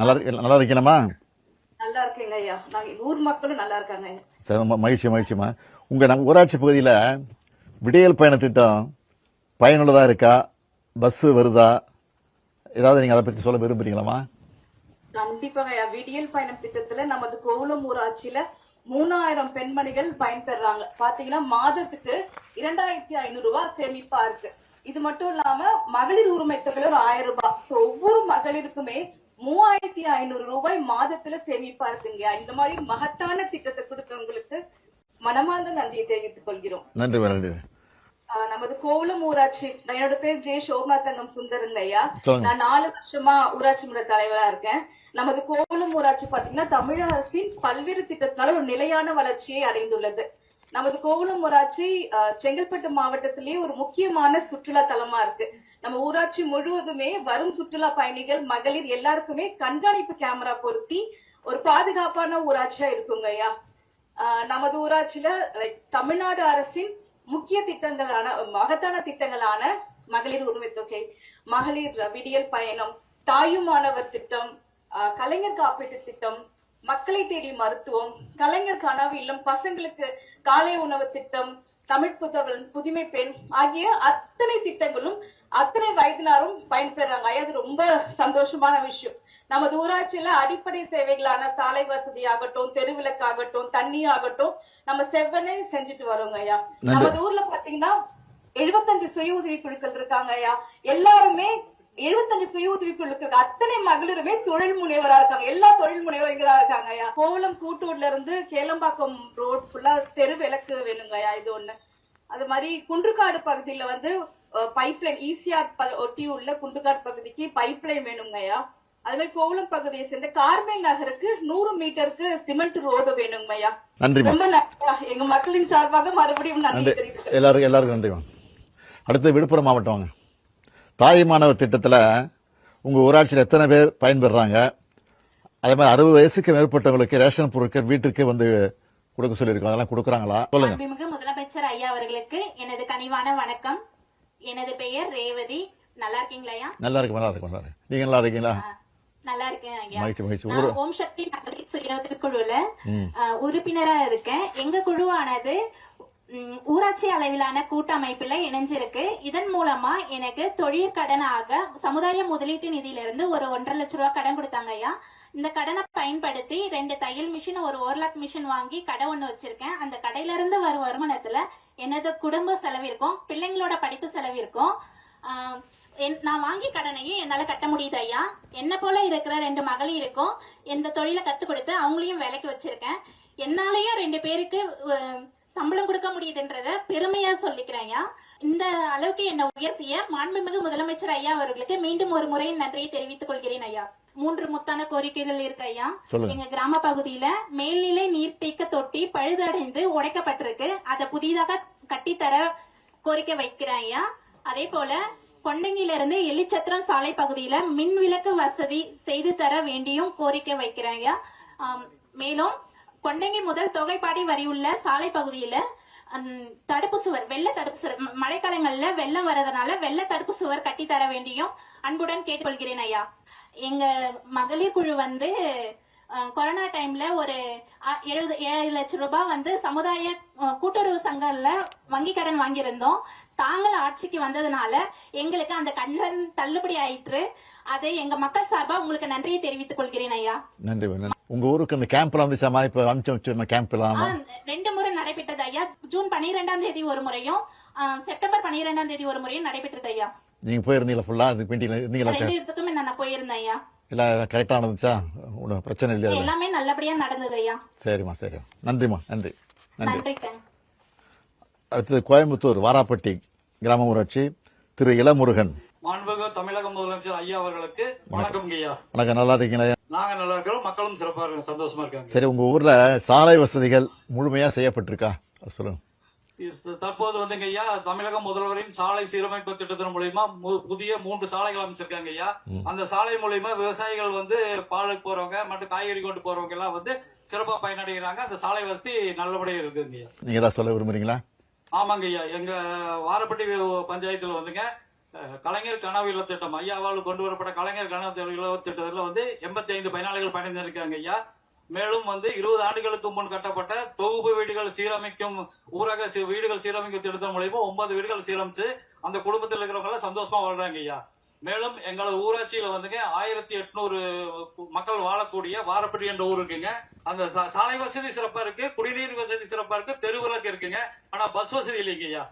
நல்லா இருக்கீங்களா? நல்லா இருக்கேங்க ஐயா. நாங்க ஊர் மக்களும் நல்லா இருக்காங்க ஐயா. சரி, மகிழ்ச்சிமா. நம்ம ஊராட்சி பகுதியில் விடியல் பயண திட்டம் பயனுள்ளதாக இருக்கா? பஸ்ஸு வருதா? ஏதாவது நீங்கள் அதை பற்றி சொல்ல விரும்புறீங்களாமா? கண்டிப்பாங்க ஐயா. விடியல் பயணம் திட்டத்துல நமது கோவளம் ஊராட்சியில 3000 பெண்மணிகள் பயன்பெறாங்க. பாத்தீங்கன்னா மாதத்துக்கு 2500 ரூபாய் சேமிப்பா இருக்கு. இது மட்டும் இல்லாம மகளிர் உரிமை தொகையில ஒரு 1000 ரூபாய். ஒவ்வொரு மகளிருக்குமே 3500 ரூபாய் மாதத்துல சேமிப்பா இருக்குங்க. இந்த மாதிரி மகத்தான திட்டத்தை கொடுத்தவங்களுக்கு மனமார்ந்த நன்றியை தெரிவித்துக் கொள்கிறோம். நன்றி. நமது கோவளம் ஊராட்சி, என்னோட பேர் ஜே சோபனா தங்கம் சுந்தருங்க ஐயா. நான் 4 வருஷமா ஊராட்சி மன்ற தலைவரா இருக்கேன். நமது கோவளம் ஊராட்சி பாத்தீங்கன்னா தமிழக அரசின் பல்வேறு திட்டத்தினால ஒரு நிலையான வளர்ச்சியை அடைந்துள்ளது. நமது கோவளம் ஊராட்சி செங்கல்பட்டு மாவட்டத்திலேயே ஒரு முக்கியமான சுற்றுலா தலமா இருக்கு. நம்ம ஊராட்சி முழுவதுமே வரும் சுற்றுலா பயணிகள், மகளிர் எல்லாருக்குமே கண்காணிப்பு கேமரா பொருத்தி ஒரு பாதுகாப்பான ஊராட்சியா இருக்குங்க ஐயா. நமது ஊராட்சியில தமிழ்நாடு அரசின் முக்கிய திட்டங்களான மகத்தான திட்டங்களான மகளிர் உரிமை தொகை, மகளிர் விடியல் பயணம், தாயுமானவர் திட்டம், கலைஞர் காப்பீட்டு திட்டம், மக்களை தேடி மருத்துவம், கலைஞர் கனவு இல்லம், பசங்களுக்கு காலை உணவு திட்டம், தமிழ் புதவன், புதுமை பெண் ஆகிய அத்தனை திட்டங்களும் அத்தனை வயதினாரும் பயன்பெறாங்க. அது ரொம்ப சந்தோஷமான விஷயம். நமது ஊராட்சியில அடிப்படை சேவைகளான சாலை வசதி ஆகட்டும், தெருவிளக்கு ஆகட்டும், தண்ணி ஆகட்டும், நம்ம செவ்வனே செஞ்சுட்டு வரோங்க ஐயா. நமது ஊர்ல பாத்தீங்கன்னா 75 சுய உதவி குழுக்கள் இருக்காங்க ஐயா. எல்லாருமே 75 சுய உதவி குழுக்கள் அத்தனை மகளிருமே தொழில் முனைவரா இருக்காங்க. எல்லா தொழில் முனைவரும் இங்கதான் இருக்காங்க ஐயா. கோவளம் கூட்டூர்ல இருந்து கேளம்பாக்கம் ரோட் ஃபுல்லா தெரு விளக்கு வேணுங்க ஐயா. இது ஒண்ணு. அது மாதிரி குன்றுகாடு பகுதியில வந்து பைப்லைன் ஈசிஆர் ஒட்டி உள்ள குன்றுகாடு பகுதிக்கு பைப்லைன் வேணுங்க ஐயா. அது மாதிரி கோவளம் பகுதியை சேர்ந்த கார்மேல் நகருக்கு 100 மீட்டருக்கு சிமெண்ட் ரோடு வேணுங்க ஐயா. நன்றி. ரொம்ப நன்றி. எங்க மக்களின் சார்பாக மறுபடியும் நன்றி. எல்லாருக்கும் நன்றி. அடுத்து விழுப்புரம் மாவட்டம் வாங்க. தாய் மாணவர் திட்டத்தில் உங்கள் ஊராட்சியில் எத்தனை பேர் பயன்பெறாங்க? அதே மாதிரி 60 வயசுக்கு மேற்பட்டவங்களுக்கு ரேஷன் பொருட்கள் வீட்டுக்கு வந்து கொடுக்க சொல்லியிருக்கோம். அதெல்லாம் கொடுக்குறாங்களா? சொல்லுங்க. முதலமைச்சர் ஐயா அவர்களுக்கு எனது கனிவான வணக்கம். எனது பெயர் ரேவதி. நல்லா இருக்கீங்களா ஐயா? நல்லா இருக்கு. நீங்க நல்லா இருக்கீங்களா? நல்லா இருக்கேன் ஐயா. மகிழ்ச்சி. ஓம் சக்தி மகளிர் சுய உதவி குழுல உறுப்பினரா இருக்கேன். எங்க குழுவானது ஊராட்சி அளவிலான கூட்டமைப்புல இணைஞ்சிருக்கு. இதன் மூலமா எனக்கு தொழில் கடனாக சமுதாய முதலீட்டு நிதியிலிருந்து ஒரு 1.5 லட்சம் ரூபாய் கடன் கொடுத்தாங்க ஐயா. இந்த கடனை பயன்படுத்தி 2 தையல் மிஷின், ஒரு ஓர்லாக் மிஷின் வாங்கி கடை ஒண்ணு வச்சிருக்கேன். அந்த கடையில இருந்து வரும் வருமானத்துல எனது குடும்ப செலவிற்கும் பிள்ளைங்களோட படிப்பு செலவிற்கும் நான் வாங்கி கடனையும் என்னால கட்ட முடியுது ஐயா. என்ன போல இருக்கிற 2 மகளிருக்கும் எந்த தொழிலை கத்து கொடுத்து அவங்களையும் வேலைக்கு வச்சிருக்கேன். என்னாலையும் 2 பேருக்கு சம்பளம் கொடுக்க முடியுதுன்றத பெருமையா சொல்லிக்கிறேன் ஐயா. இந்த அளவுக்கு என்ன உயர்த்திய மாண்புமிகு முதலமைச்சர் ஐயா அவர்களுக்கு மீண்டும் ஒரு முறை நன்றியை தெரிவித்துக் கொள்கிறேன் ஐயா. 3 முத்தான கோரிக்கைகள் இருக்கு ஐயா. எங்க கிராம பகுதியில மேல்நிலை நீர்த்தேக்க தொட்டி பழுதடைந்து உடைக்கப்பட்டிருக்கு. அதை புதிதாக கட்டித்தர கோரிக்கை வைக்கிறேன் ஐயா. அதே போல கொண்டங்கில இருந்து எலிச்சத்திரம் சாலை பகுதியில மின் விளக்கு வசதி செய்து தர வேண்டியும் கோரிக்கை வைக்கிறேன் ஐயா. மேலும் கொண்டங்கி முதல் தொகைப்பாடி வரி உள்ள சாலை பகுதியில தடுப்பு சுவர், வெள்ள தடுப்பு சுவர், மழைக்காலங்கள்ல வெள்ளம் வரதுனால வெள்ள தடுப்பு சுவர் கட்டி தர வேண்டியும் அன்புடன் கேட்டுக்கொள்கிறேன் ஐயா. எங்க மகளிர் குழு வந்து கொரோனா டைம்ல ஒரு 7 லட்சம் ரூபாய் வந்து சமுதாய கூட்டுறவு சங்கம்ல வங்கி கடன் வாங்கியிருந்தோம். தாங்கள் ஆட்சிக்கு வந்ததுனால எங்களுக்கு அந்த கடன் தள்ளுபடி ஆயிற்று. அதை எங்க மக்கள் சார்பா உங்களுக்கு நன்றியை தெரிவித்துக் கொள்கிறேன் ஐயா. நன்றி. உங்க ஊருக்கு அந்த கேம்ப்லாம் வந்துச்சாமா? இப்ப அனுப்பிச்சு கேம்ப்லாம் 2 முறை நடைபெற்றது ஐயா. ஜூன் 12ஆம் தேதி ஒரு முறையும் செப்டம்பர் 12ஆம் தேதி ஒரு முறையும் நடைபெற்றது ஐயா. நீங்க போயிருந்தீங்களா? ஃபுல்லா அது பெண்டிங்ல இருந்தீங்களா? 2 இதுக்குமே நான் போயிருந்தேன் ஐயா. எல்லாம் கரெக்டா நடந்துச்சா? ஒன்றும் பிரச்சனை இல்லையா? எல்லாமே நல்லபடியா நடந்தது ஐயா. சரிம்மா. நன்றிம்மா. நன்றி. அடுத்தது கோயம்புத்தூர் வாராப்பட்டி கிராம ஊராட்சி திரு இளமுருகன். மாண்புமிகு தமிழக முதலமைச்சர் ஐயா அவர்களுக்கு வணக்கம் ஐயா. வணக்கம். நல்லா இருக்கீங்களா? நாங்க நல்லா இருக்கிறோம். மக்களும் சிறப்பா இருக்காங்க, சந்தோஷமா இருக்காங்க. சரி, உங்க ஊர்ல சாலை வசதிகள் முழுமையா செய்யப்பட்டிருக்கா? சொல்லுங்க. தற்போது வந்துங்க ஐயா, தமிழக முதல்வரின் சாலை சீரமைப்பு திட்டத்தின் மூலியமா புதிய 3 சாலைகள் அமைச்சிருக்காங்க ஐயா. அந்த சாலை மூலியமா விவசாயிகள் வந்து பாலுக்கு போறவங்க மற்றும் காய்கறி கொண்டு போறவங்க எல்லாம் வந்து சிறப்பா பயனடைகிறாங்க. அந்த சாலை வசதி நல்லபடியா இருக்குங்க ஐயா. நீங்க ஏதாவது சொல்ல விரும்புறீங்களா? ஆமாங்க ஐயா, எங்க வாரப்பட்டி பஞ்சாயத்துல வந்துங்க கலைஞர் கனவு இல்ல திட்டம் ஐயாவால் கொண்டு வரப்பட்ட கலைஞர் கனவு இல்ல திட்டத்துல வந்து 85 பயனாளிகள் பயணிந்திருக்காங்க ஐயா. மேலும் வந்து 20 ஆண்டுகளுக்கு முன் கட்டப்பட்ட தொகுப்பு வீடுகள் சீரமைக்கும் ஊரக வீடுகள் சீரமைக்கும் திட்டத்தின் மூலமா 9 வீடுகள் சீரமைச்சு அந்த குடும்பத்தில் இருக்கிறவங்க எல்லாம் சந்தோஷமா வாழ்றாங்க ஐயா. மேலும் எங்களது ஊராட்சியில வந்துங்க 1800 மக்கள் வாழக்கூடிய வாரப்பட்டி என்ற ஊர் இருக்குங்க. அந்த சாலை வசதி சிறப்பா இருக்கு, குடிநீர் வசதி சிறப்பா இருக்கு, தெருவிளக்கு இருக்குங்க. ஆனா பஸ் வசதி இல்லைங்க ஐயா.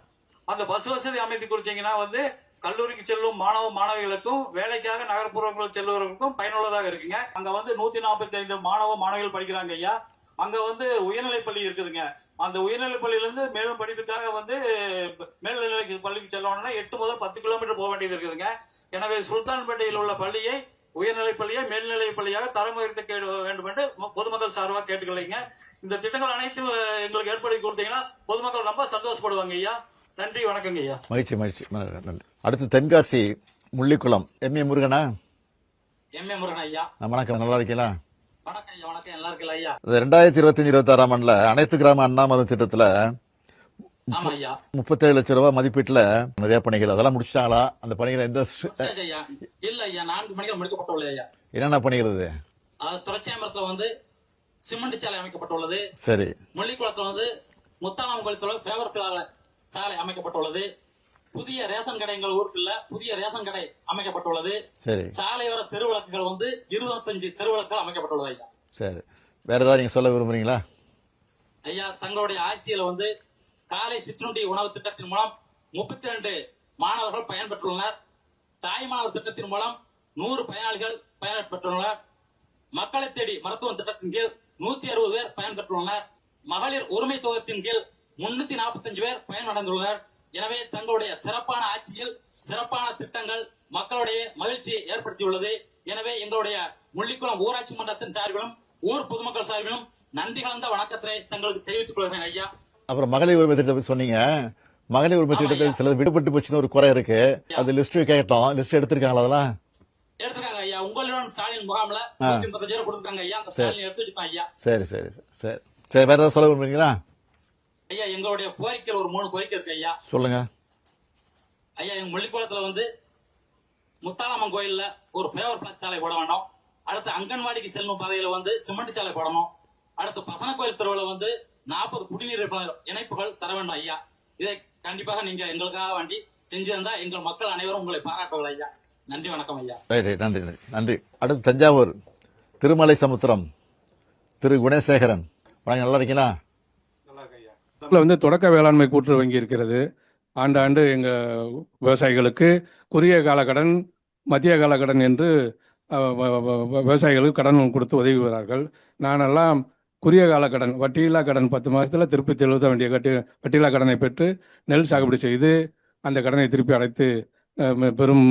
அந்த பஸ் வசதி அமைத்து கொடுத்தீங்கன்னா வந்து கல்லூரிக்கு செல்லும் மாணவ மாணவிகளுக்கும் வேலைக்காக நகர்ப்புறங்கள் செல்வர்களுக்கும் பயனுள்ளதாக இருக்குங்க. அங்க வந்து 145 மாணவ மாணவிகள் படிக்கிறாங்க ஐயா. அங்க வந்து உயர்நிலைப் பள்ளி இருக்குதுங்க. அந்த உயர்நிலைப் பள்ளியில இருந்து மேலும் படிப்புக்காக வந்து மேல்நிலை பள்ளிக்கு செல்லணும்னா 8 முதல் 10 கிலோமீட்டர் போக வேண்டியது இருக்குதுங்க. எனவே சுல்தான்பேட்டையில் உள்ள பள்ளியை உயர்நிலைப் பள்ளியை மேல்நிலைப் பள்ளியாக தரம் உயர்த்த வேண்டும் என்று பொதுமக்கள் சார்பாக கேட்டுக்கலைங்க. இந்த திட்டங்கள் அனைத்தும் எங்களுக்கு ஏற்படுத்தி கொடுத்தீங்கன்னா பொதுமக்கள் ரொம்ப சந்தோஷப்படுவாங்க ஐயா. நன்றி, வணக்கங்க ஐயா. மகிழ்ச்சி மகிழ்ச்சி, நன்றி. அடுத்து தென்காசி முள்ளிக்குளம் எம் ஏ முருகனா? எம் ஏ முருகன் ஐயா. வணக்கம், நல்லா இருக்கீங்களா? வணக்கம் ஐயா. வணக்கம், நல்லா இருக்கல ஐயா. 2025-26 ஆண்டுல அனைத்து கிராம அண்ணா மருந்து திட்டத்துல 37 லட்சம் ரூபாய் மதிப்பீட்டுல நிறைய பணிகள் அதெல்லாம் முடிச்சிட்டாங்களா? அந்த பணிகள் எந்த இல்ல ஐயா, 4 பணிகள் முடிக்கப்பட்டுள்ளது ஐயா. என்னென்ன பணிகள் இது? துறைச்சாமரத்துல வந்து சிமெண்ட் சாலை அமைக்கப்பட்டுள்ளது. சரி. முள்ளிக்குளத்துல வந்து முத்தாலாமங்குளத்துல ஃபேவர் சாலை அமைக்கப்பட்டுள்ளது. புதிய ரேஷன் கடை எங்கள் ஊருக்குள்ள புதிய ரேஷன் கடை அமைக்கப்பட்டுள்ளது. சரி. சாலையோர தெருவிளக்குகள் வந்து 25 தெருவிளக்குகள் அமைக்கப்பட்டுள்ளது ஐயா. சரி, வேற ஏதாவது நீங்க சொல்ல விரும்புறீங்களா? ஐயா, தங்களுடைய ஆட்சியில வந்து காலை சிற்றுண்டி உணவு திட்டத்தின் மூலம் 32 மாணவர்கள் பயன்பெற்றுள்ளனர். தாய்மானவர் திட்டத்தின் மூலம் 100 பயனாளிகள் பயன்பெற்றுள்ளனர். மக்களை தேடி மருத்துவ திட்டத்தின் கீழ் 160 பேர் பயன்பெற்றுள்ளனர். மகளிர் உரிமை தொகுப்பின் கீழ் 345 பேர் பயனடைந்துள்ளனர். எனவே தங்களுடைய சிறப்பான ஆட்சியில் சிறப்பான திட்டங்கள் மக்களுடைய மகிழ்ச்சியை ஏற்படுத்தியுள்ளது. எனவே எங்களுடைய முள்ளிக்குளம் ஊராட்சி மன்றத்தின் சார்பிலும் ஊர் பொதுமக்கள் சார்பிலும் நன்றி கலந்த வணக்கத்தை தங்களுக்கு தெரிவித்துக் கொள்கிறேன் ஐயா. அப்புறம் மகளிர் உரிமை திட்டத்தை சொன்னீங்க. மகளிர் உரிமை திட்டத்தில் சிலது விடுபட்டு போச்சுன்னு ஒரு குறை இருக்கு. அது லிஸ்ட் கேட்டோம், லிஸ்ட் எடுத்திருக்காங்களா? அதெல்லாம் எடுத்துருக்காங்க ஐயா. உங்களுடன் ஸ்டாலின் முகாம்ல 135 பேர் கொடுத்துருக்காங்க ஐயா. அந்த ஸ்டாலின் எடுத்துட்டு ஐயா. சரி சரி சரி சரி, வேற ஏதாவது சொல்ல விரும்புறீங்களா? ஐயா, எங்களுடைய கோரிக்கையில் ஒரு 3 கோரிக்கை இருக்கு ஐயா. சொல்லுங்க ஐயா. எங்க முள்ளிக்குளத்துல வந்து முத்தாலாமன் கோயில்ல ஒரு ஃபேவர் பிளாக் சாலை போட வேணும். அடுத்து அங்கன்வாடிக்கு செல்லும் பாதையில வந்து சிமெண்ட் சாலை போடணும். அடுத்து பசன கோயில் தெருவில் வந்து 40 குடிநீர் இணைப்புகள் தர வேண்டும் ஐயா. இதை கண்டிப்பாக நீங்க எங்களுக்காக வேண்டி செஞ்சிருந்தா எங்கள் மக்கள் அனைவரும் உங்களை பாராட்டுவார்கள் ஐயா. நன்றி, வணக்கம் ஐயா. நன்றி நன்றி. அடுத்து தஞ்சாவூர் திருமலை சமுத்திரம் திரு குணசேகரன். வணக்கம், நல்லா இருக்கீங்களா? வந்து தொடக்க வேளாண்மை கூட்டுறவு வங்கி இருக்கிறது. ஆண்டாண்டு எங்கள் விவசாயிகளுக்கு குறுகிய கால கடன், மத்திய கால கடன் என்று விவசாயிகளுக்கு கடன் கொடுத்து உதவுகிறார்கள். நானெல்லாம் குறுகிய கால கடன், வட்டியில்லா கடன் 10 மாதத்தில் திருப்பி செலுத்த வேண்டிய வட்டியில்லா கடனை பெற்று நெல் சாகுபடி செய்து அந்த கடனை திருப்பி அடைத்து பெரும்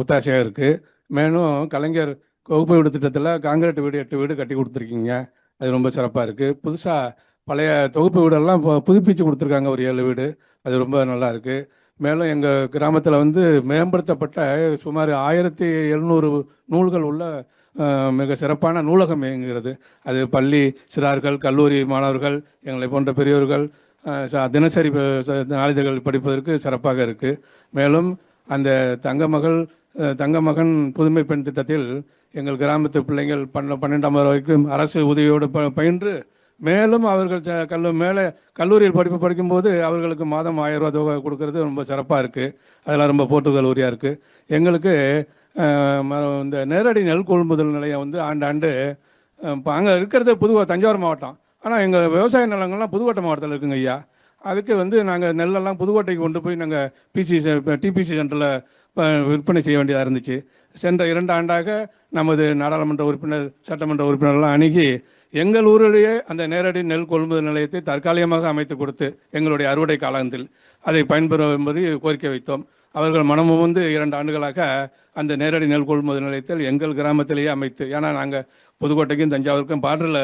ஒத்தாசையாக இருக்குது. மேலும் கலைஞர் வகுப்பு வீடு திட்டத்தில் காங்கிரீட் வீடு 8 வீடு கட்டி கொடுத்துருக்கீங்க. அது ரொம்ப சிறப்பாக இருக்குது. புதுசாக பழைய தொகுப்பு வீடெல்லாம் புதுப்பிச்சு கொடுத்துருக்காங்க, ஒரு 7 வீடு. அது ரொம்ப நல்லா இருக்குது. மேலும் எங்கள் கிராமத்தில் வந்து மேம்படுத்தப்பட்ட சுமார் 1700 நூல்கள் உள்ள மிக சிறப்பான நூலகம் இயங்குகிறது. அது பள்ளி சிறார்கள், கல்லூரி மாணவர்கள், எங்களை போன்ற பெரியோர்கள் தினசரி நாளிதழ்கள் படிப்பதற்கு சிறப்பாக இருக்குது. மேலும் அந்த தங்கமகன் புதுமை பெண் திட்டத்தில் எங்கள் கிராமத்து பிள்ளைங்கள் 12ஆம் வரைக்கும் அரசு உதவியோடு பயின்று மேலும் அவர்கள் கல்லூரியில் படிக்கும்போது அவர்களுக்கு மாதம் 1000 ரூபா தொகை கொடுக்கறது ரொம்ப சிறப்பாக இருக்குது. அதெல்லாம் ரொம்ப போற்றுதல் உரியாக இருக்குது. எங்களுக்கு இந்த நேரடி நெல் கொள்முதல் நிலையம் வந்து ஆண்டாண்டு இப்போ அங்கே இருக்கிறது தஞ்சாவூர் மாவட்டம். ஆனால் எங்கள் விவசாய நிலங்கள்லாம் புதுக்கோட்டை மாவட்டத்தில் இருக்குங்க ஐயா. அதுக்கு வந்து நாங்கள் நெல்லெல்லாம் புதுக்கோட்டைக்கு கொண்டு போய் நாங்கள் டிபிசி சென்டரில் விற்பனை செய்ய வேண்டியதாக இருந்துச்சு. சென்ற 2 ஆண்டாக நமது நாடாளுமன்ற உறுப்பினர், சட்டமன்ற உறுப்பினர்லாம் அணுகி எங்கள் ஊரிலேயே அந்த நேரடி நெல் கொள்முதல் நிலையத்தை தற்காலிகமாக அமைத்து கொடுத்து எங்களுடைய அறுவடை காலத்தில் அதை பயன்பெறும்படி கோரிக்கை வைத்தோம். அவர்கள் மனமும் வந்து 2 ஆண்டுகளாக அந்த நேரடி நெல் கொள்முதல் நிலையத்தில் எங்கள் கிராமத்திலேயே அமைத்து, ஏன்னா நாங்கள் புதுக்கோட்டைக்கும் தஞ்சாவூருக்கும் பார்டரில்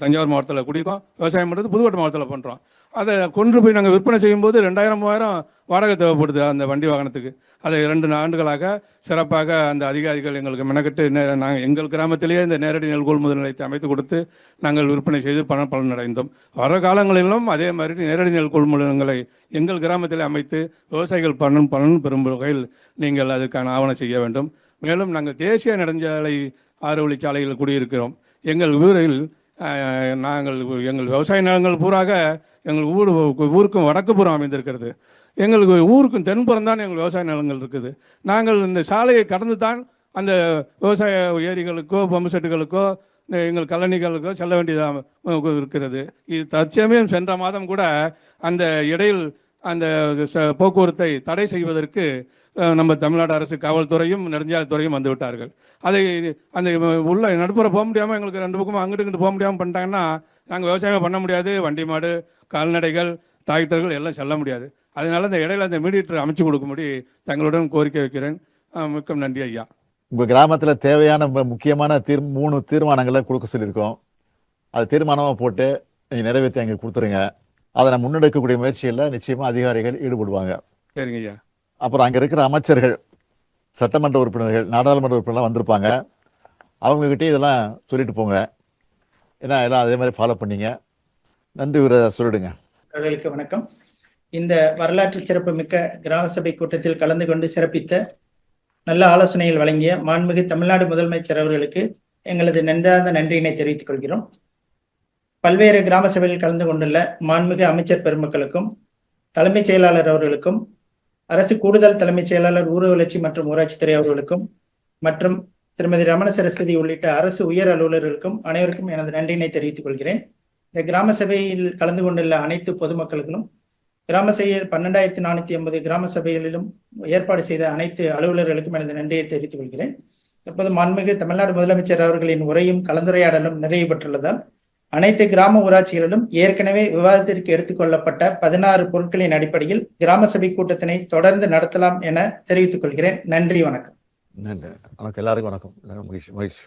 தஞ்சாவூர் மாவட்டத்தில் குடியிருக்கோம், விவசாயம் பண்ணுறது புதுக்கோட்டை மாவட்டத்தில் பண்ணுறோம். அதை கொண்டு போய் நாங்கள் விற்பனை செய்யும்போது 2000 3000 வாடகை தேவைப்படுது அந்த வண்டி வாகனத்துக்கு. அதை 2 ஆண்டுகளாக சிறப்பாக அந்த அதிகாரிகள் எங்களுக்கு மெனக்கெட்டு நாங்கள் எங்கள் கிராமத்திலேயே இந்த நேரடி நெல் கொள்முதல் நிலையத்தை அமைத்து கொடுத்து நாங்கள் விற்பனை செய்து பலனடைந்தோம். வர காலங்களிலும் அதே மாதிரி நேரடி நெல் கொள்முதல்களை எங்கள் கிராமத்திலே அமைத்து விவசாயிகள் பலன் பெறும் வகையில் நீங்கள் அதுக்கான ஆவணம் செய்ய வேண்டும். மேலும் நாங்கள் தேசிய நெடுஞ்சாலை 6 வழிச்சாலையில் குடியிருக்கிறோம். எங்கள் ஊரில் எங்கள் விவசாய நிலங்கள் பூராக எங்கள் ஊருக்கும் வடக்கு புறம் அமைந்திருக்கிறது. எங்களுக்கு ஊருக்கும் தென்புறம் தான் எங்கள் விவசாய நிலங்கள் இருக்குது. நாங்கள் இந்த சாலையை கடந்து தான் அந்த விவசாய ஏரிகளுக்கோ பம்பு செட்டுகளுக்கோ எங்கள் கழனிகளுக்கோ செல்ல வேண்டியதாக இருக்கிறது. இது தற்சமயம் சென்ற மாதம் கூட அந்த இடையில் அந்த போக்குவரத்தை தடை செய்வதற்கு நம்ம தமிழ்நாடு அரசு காவல்துறையும் நெடுஞ்சாலைத்துறையும் வந்து விட்டார்கள். அதை அந்த உள்ள நடுப்புற போக முடியாமல் எங்களுக்கு 2 பக்கமும் அங்கிட்டு இங்கிட்டு போக முடியாமல் பண்ணிட்டாங்கன்னா நாங்கள் விவசாயம் பண்ண முடியாது. வண்டி மாடு கால்நடைகள் டிராக்டர்கள் எல்லாம் செல்ல முடியாது. அதனால இந்த இடையில அந்த மீடியேட்டர் அமைச்சு கொடுக்கும்படி தங்களுடன் கோரிக்கை வைக்கிறேன். மிக்க நன்றி ஐயா. உங்கள் கிராமத்தில் தேவையான முக்கியமான 3 தீர்மானங்களை கொடுக்க சொல்லியிருக்கோம். அது தீர்மானமாக போட்டு நீங்கள் நிறைவேற்றி எங்களுக்கு கொடுத்துருங்க. அதை நான் முன்னெடுக்கக்கூடிய முயற்சியில் நிச்சயமாக அதிகாரிகள் ஈடுபடுவாங்க. சரிங்க ஐயா. அப்புறம் அங்கே இருக்கிற அமைச்சர்கள், சட்டமன்ற உறுப்பினர்கள், நாடாளுமன்ற உறுப்பினர்லாம் வந்திருப்பாங்க. அவங்கக்கிட்டே இதெல்லாம் சொல்லிட்டு போங்க. ஏன்னா எல்லாம் அதே மாதிரி ஃபாலோ பண்ணிங்க. நன்றி சொல்லிடுங்க. வணக்கம். இந்த வரலாற்று சிறப்பு மிக்க கிராம சபை கூட்டத்தில் கலந்து கொண்டு சிறப்பித்த நல்ல ஆலோசனைகள் வழங்கிய மாண்புமிகு தமிழ்நாடு முதலமைச்சர் அவர்களுக்கு எங்களது நன்றார்ந்த நன்றியினை தெரிவித்துக் கொள்கிறோம். பல்வேறு கிராம சபையில் கலந்து கொண்டுள்ள மாண்புமிகு அமைச்சர் பெருமக்களுக்கும் தலைமைச் செயலாளர் அவர்களுக்கும் அரசு கூடுதல் தலைமைச் செயலாளர் ஊரக வளர்ச்சி மற்றும் ஊராட்சித்துறை அவர்களுக்கும் மற்றும் திருமதி ரமண சரஸ்வதி உள்ளிட்ட அரசு உயர் அலுவலர்களுக்கும் அனைவருக்கும் எனது நன்றியினை தெரிவித்துக் கொள்கிறேன். இந்த கிராம சபையில் கலந்து கொண்டுள்ள அனைத்து பொதுமக்களுக்கும் கிராம சபையில் 12480 கிராம சபைகளிலும் ஏற்பாடு செய்த அனைத்து அலுவலர்களுக்கும் எனது நன்றியை தெரிவித்துக் கொள்கிறேன். தற்போது மாண்புமிகு தமிழ்நாடு முதலமைச்சர் அவர்களின் உரையும் கலந்துரையாடலும் நிறைவு பெற்றுள்ளதால் அனைத்து கிராம ஊராட்சிகளிலும் ஏற்கனவே விவாதத்திற்கு எடுத்துக்கொள்ளப்பட்ட 16 பொருட்களின் அடிப்படையில் கிராம சபை கூட்டத்தினை தொடர்ந்து நடத்தலாம் என தெரிவித்துக் கொள்கிறேன். நன்றி, வணக்கம். நன்றி. வணக்கம் எல்லாருக்கும். வணக்கம். மகிழ்ச்சி.